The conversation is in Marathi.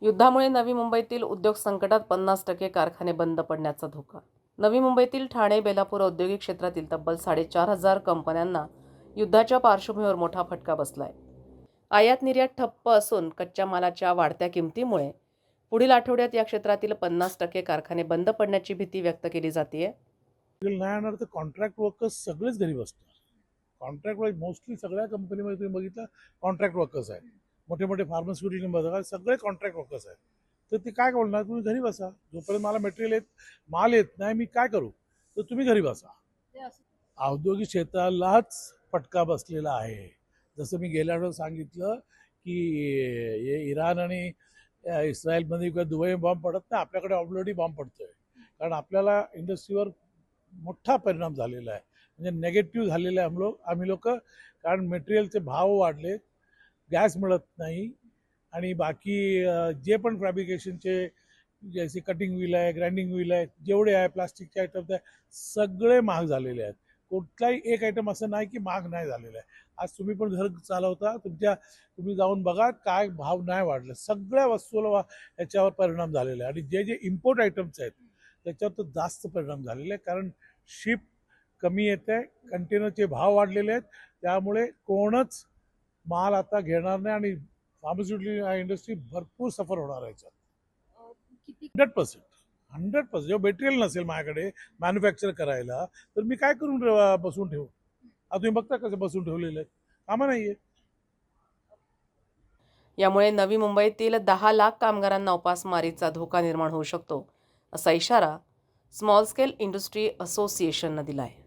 युद्धामुळे नवी मुंबईतील उद्योग संकटात 50% कारखाने बंद पडण्याचा धोका. नवी मुंबईतील ठाणे बेलापूर औद्योगिक क्षेत्रातील तब्बल 4,500 कंपन्यांना युद्धाच्या पार्श्वभूमीवर मोठा फटका बसलाय. आयात निर्यात ठप्प असून कच्च्या मालाच्या वाढत्या किमतीमुळे पुढील आठवड्यात या क्षेत्रातील 50% कारखाने बंद पडण्याची भीती व्यक्त केली जाते. नाही येणार तर कॉन्ट्रॅक्ट वर्कर्स सगळेच घरी बसणार. कॉन्ट्रॅक्ट वर्क मोस्टली सगळ्या कंपनीमध्ये तुम्ही बघितलं कॉन्ट्रॅक्ट वर्कर्स आहेत. मोठे मोठे फार्मास्युटिकल बघा सगळे कॉन्ट्रॅक्ट वर्कर्स आहेत. तर ते काय बोलणार, तुम्ही घरी बसा. जोपर्यंत मला मटेरियल माल येत नाही मी काय करू, तर तुम्ही घरी बसा. औद्योगिक क्षेत्रालाच फटका बसलेला आहे. जसं मी गेल्या वेळेस सांगितलं की इराण आणि इस्रायलमध्ये किंवा दुबई बॉम्ब पडत नाही, आपल्याकडे ऑलरेडी बॉम्ब पडतोय. कारण आपल्याला इंडस्ट्रीवर मोठा परिणाम झालेला आहे, म्हणजे नेगेटिव्ह झालेला आहे आम्ही लोक. कारण मटेरियलचे भाव वाढले, गॅस मिळत नाही आणि बाकी जे पण फॅब्रिकेशनचे जसे कटिंग व्हील आहे, ग्राइंडिंग व्हील आहे, जेवढे आहे प्लास्टिकचे आयटम्स आहे, सगळे महाग झालेले आहेत. कुठलाही एक आयटम असं नाही की महाग नाही झालेलं आहे. आज तुम्ही पण घर चालवता, तुम्ही जाऊन बघा काय भाव नाही वाढले. सगळ्या वस्तूला याच्यावर परिणाम झालेला आहे. आणि जे जे इम्पोर्ट आयटम्स आहेत त्याच्यावर तर जास्त परिणाम झालेला आहे. कारण शिप कमी येत आहे, कंटेनरचे भाव वाढलेले आहेत. त्यामुळे कोणच माल आता घेणार नाही आणि फार्मास्युटिकल इंडस्ट्री भरपूर सफर होणार आहे याच्यात. 100% जेव्हा मटेरियल नसेल माझ्याकडे मॅन्युफॅक्चर करायला, तर मी काय करून बसून ठेवू. आता तुम्ही बघता कसं बसून ठेवलेलं आहे, कामं नाहीये. यामुळे नवी मुंबईतील 10 लाख कामगारांना उपासमारीचा धोका निर्माण होऊ शकतो, असा इशारा स्मॉल स्केल इंडस्ट्री असोसिएशननं दिला आहे.